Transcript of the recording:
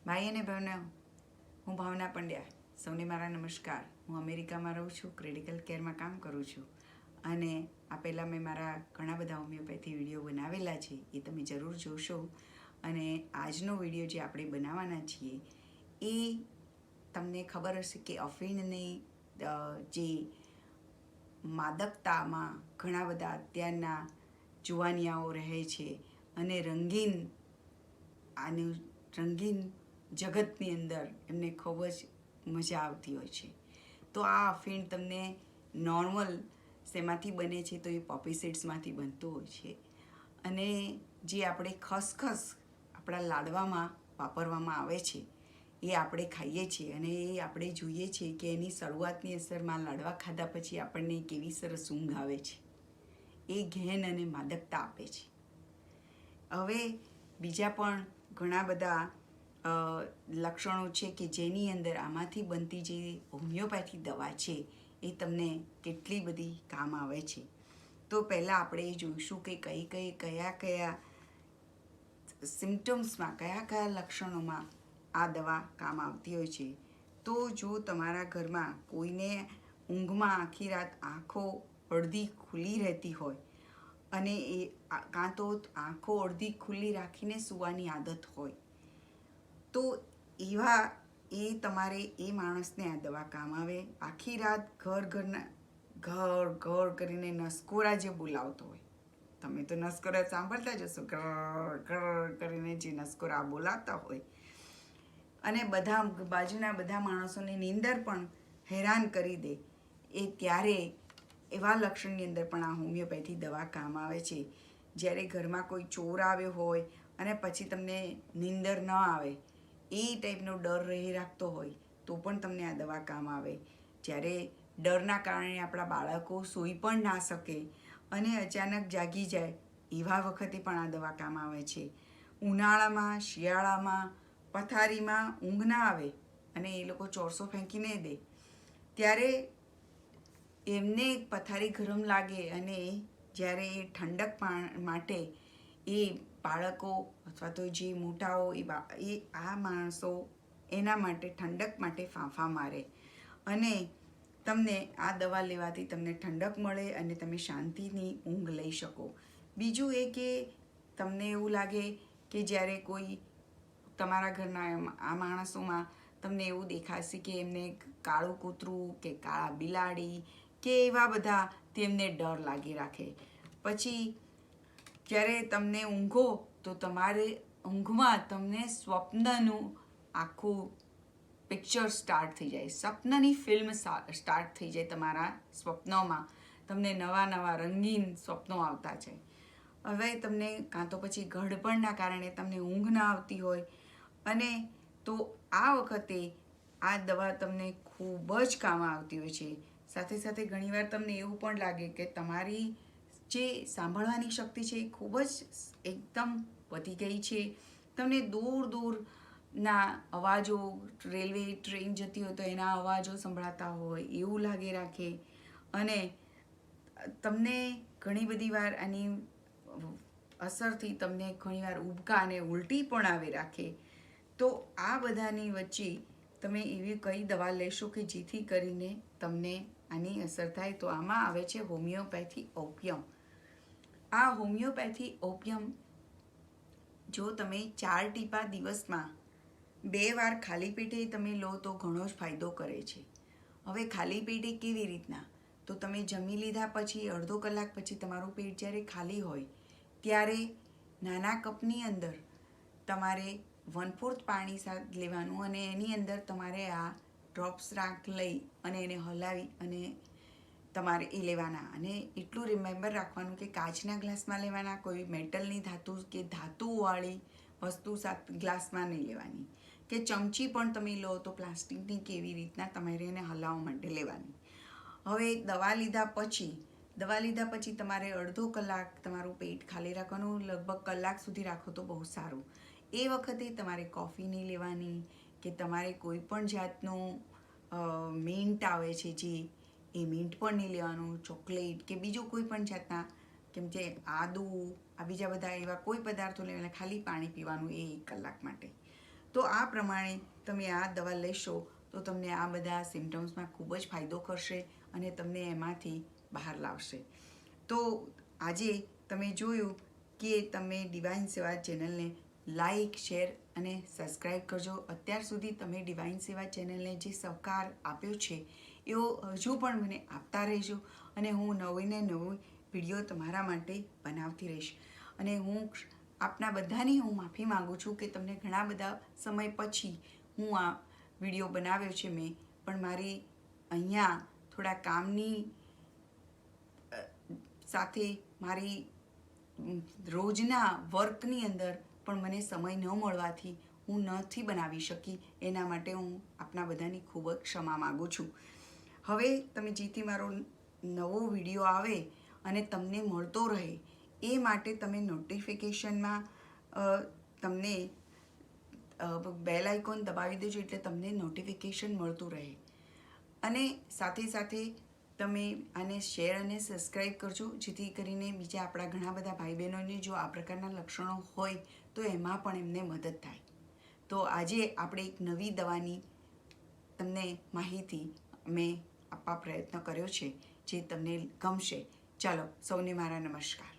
ભાઈ અને બહેનો, હું ભાવના પંડ્યા. સૌને મારા નમસ્કાર. હું અમેરિકામાં રહું છું, ક્રિટિકલ કેરમાં કામ કરું છું. અને આ પહેલાં મેં મારા ઘણા બધા હોમિયોપેથી વિડીયો બનાવેલા છે, એ તમે જરૂર જોશો. અને આજનો વિડીયો જે આપણે બનાવવાના છીએ એ તમને ખબર હશે કે અફીણની જે માદકતામાં ઘણા બધા અત્યારના જુવાનિયાઓ રહે છે અને રંગીન જગતની અંદર એમને ખૂબ જ મજા આવતી હોય છે. તો આ અફીણ તમને નોર્મલ શેમાંથી બને છે તો એ પોપી સીડ્સમાંથી બનતું હોય છે. અને જે આપણે ખસખસ આપણા લાડવામાં વાપરવામાં આવે છે એ આપણે ખાઈએ છીએ અને એ આપણે જોઈએ છીએ કે એની શરૂઆતની અસરમાં લાડવા ખાધા પછી આપણને કેવી સરસ ઊંઘ આવે છે. એ ઘેન અને માદકતા આપે છે. હવે બીજા પણ ઘણા બધા લક્ષણો છે કે જેની અંદર આમાંથી બનતી જે હોમિયોપેથી દવા છે એ તમને કેટલી બધી કામ આવે છે. તો પહેલાં આપણે એ જોઈશું કે કયા સિમ્ટમ્સમાં કયા લક્ષણોમાં આ દવા કામ આવતી હોય છે. તો જો તમારા ઘરમાં કોઈને ઊંઘમાં આખી રાત આંખો અડધી ખુલ્લી રહેતી હોય અને એ કાં તો આંખો અડધી ખુલ્લી રાખીને સૂવાની આદત હોય તો તમારે એ માણસને આ દવા કામ આવે. આખી રાત ઘર કરીને નસકોરા જે બોલાવતો હોય, તમે તો નસકોરા સાંભળતા જ હશો, ઘર કરીને જે નસકોરા બોલાવતા હોય અને બાજુના બધા માણસોની નીંદર પણ હેરાન કરી દે, એ ત્યારે એવા લક્ષણની અંદર પણ આ હોમિયોપેથી દવા કામ આવે છે. જ્યારે ઘરમાં કોઈ ચોર આવ્યો હોય અને પછી તમને નીંદર ન આવે, એ ટાઈપનો ડર રહી રાખતો હોય તો પણ તમને આ દવા કામ આવે. જ્યારે ડરના કારણે આપણા બાળકો સૂઈ પણ ના શકે અને અચાનક જાગી જાય એવા વખતે પણ આ દવા કામ આવે છે. ઉનાળામાં, શિયાળામાં, પથારીમાં ઊંઘ ના આવે અને એ લોકો ચોરસો ફેંકીને દે, ત્યારે એમને પથારી ગરમ લાગે અને જ્યારે એ ઠંડક માટે એ બાળકો અથવા તો જે મોટાઓ એ આ માણસો એના માટે ઠંડક માટે ફાંફા મારે અને તમને આ દવા લેવાથી તમને ઠંડક મળે અને તમે શાંતિની ઊંઘ લઈ શકો. બીજું એ કે તમને એવું લાગે કે જ્યારે કોઈ તમારા ઘરના આ માણસોમાં તમને એવું દેખાશે કે એમને કાળું કૂતરું કે કાળા બિલાડી કે એવા બધા તેમને ડર લાગી રાખે. પછી જ્યારે તમને ઊંઘો તો તમારે ઊંઘમાં તમને સ્વપ્નનું આખું પિક્ચર સ્ટાર્ટ થઈ જાય, સ્વપ્નની ફિલ્મ સ્ટાર્ટ થઈ જાય. તમારા સ્વપ્નોમાં તમને નવા રંગીન સ્વપ્નો આવતા છે. હવે તમને કાં તો પછી ગડબડના કારણે તમને ઊંઘ ના આવતી હોય અને તો આ વખતે આ દવા તમને ખૂબ જ કામ આવતી હોય છે. સાથે સાથે ઘણીવાર તમને એવું પણ લાગે કે તમારી જે સાંભળવાની શક્તિ છે એ ખૂબ જ એકદમ વધી ગઈ છે. તમને દૂરના અવાજો, રેલવે ટ્રેન જતી હોય તો એના અવાજો સંભળાતા હોય એવું લાગે રાખે અને તમને ઘણી બધી વાર આની અસરથી તમને ઘણીવાર ઉબકા અને ઉલટી પણ આવે રાખે. તો આ બધાની વચ્ચે તમે એવી કઈ દવા લેશો કે જેથી કરીને તમને આની અસર થાય? તો આમાં આવે છે હોમિયોપેથી ઓપિયમ. આ હોમિયોપેથી ઓપિયમ જો તમે 4 ટીપા દિવસમાં 2 વાર ખાલી પેટે તમે લો તો ઘણો જ ફાયદો કરે છે. હવે ખાલી પેટે કેવી રીતના? તો તમે જમી લીધા પછી અડધો કલાક પછી તમારું પેટ જ્યારે ખાલી હોય ત્યારે નાના કપની અંદર તમારે 1/4 પાણી લેવાનું અને એની અંદર તમારે આ ડ્રોપ્સ લઈ અને એને હલાવી અને તમારે એ લેવાના. અને એટલું રિમેમ્બર રાખવાનું કે કાચના ગ્લાસમાં લેવાના, કોઈ મેટલની ધાતુવાળી વસ્તુ ગ્લાસમાં નહીં લેવાની, કે ચમચી પણ તમે લો તો પ્લાસ્ટિકની કેવી રીતના તમારે એને હલાવવા માટે લેવાની. હવે દવા લીધા પછી તમારે અડધો કલાક તમારું પેટ ખાલી રાખવાનું, લગભગ કલાક સુધી રાખો તો બહુ સારું. એ વખતે તમારે કોફી નહીં લેવાની કે તમારે કોઈ પણ જાતનું મિન્ટ આવે છે જે એ મિન્ટ પણ નહીં લેવાનું, ચોકલેટ કે બીજું કોઈ પણ જાતના કેમ કે આદુ આ બીજા બધા એવા કોઈ પદાર્થો લેવાના, ખાલી પાણી પીવાનું એ 1 કલાક માટે. તો આ પ્રમાણે તમે આ દવા લેશો તો તમને આ બધા સિમ્ટમ્સમાં ખૂબ જ ફાયદો કરશે અને તમને એમાંથી બહાર લાવશે. તો આજે તમે જોયું કે તમે ડિવાઇન સેવા ચેનલને લાઈક, શેર અને સબસ્ક્રાઈબ કરજો. અત્યાર સુધી તમે ડિવાઇન સેવા ચેનલને જે સહકાર આપ્યો છે એવો હજુ પણ મને આપતા રહેજો અને હું નવીને નવી વિડીયો તમારા માટે બનાવતી રહીશ. અને હું આપના બધાની હું માફી માગું છું કે તમને ઘણા બધા સમય પછી હું આ વિડીયો બનાવ્યો છે મેં, પણ મારી અહીંયા થોડા કામની સાથે મારી રોજના વર્કની અંદર પણ મને સમય ન મળવાથી હું નથી બનાવી શકી. એના માટે હું આપના બધાની ખૂબ જ ક્ષમા માગું છું. હવે તમે જેથી મારો નવો વિડીયો આવે અને તમને મળતો રહે એ માટે તમે નોટિફિકેશનમાં તમને બેલ આઇકોન દબાવી દેજો એટલે તમને નોટિફિકેશન મળતું રહે. અને સાથે સાથે તમે આને શેર અને સબસ્ક્રાઈબ કરજો જેથી કરીને બીજા આપણા ઘણા બધા ભાઈ બહેનોને જો આ પ્રકારના લક્ષણો હોય તો એમાં પણ એમને મદદ થાય. તો આજે આપણે એક નવી દવાની તમને માહિતી મેં આપવા પ્રયત્ન કર્યો છે જે તમને ગમશે. ચાલો, સૌને મારા નમસ્કાર.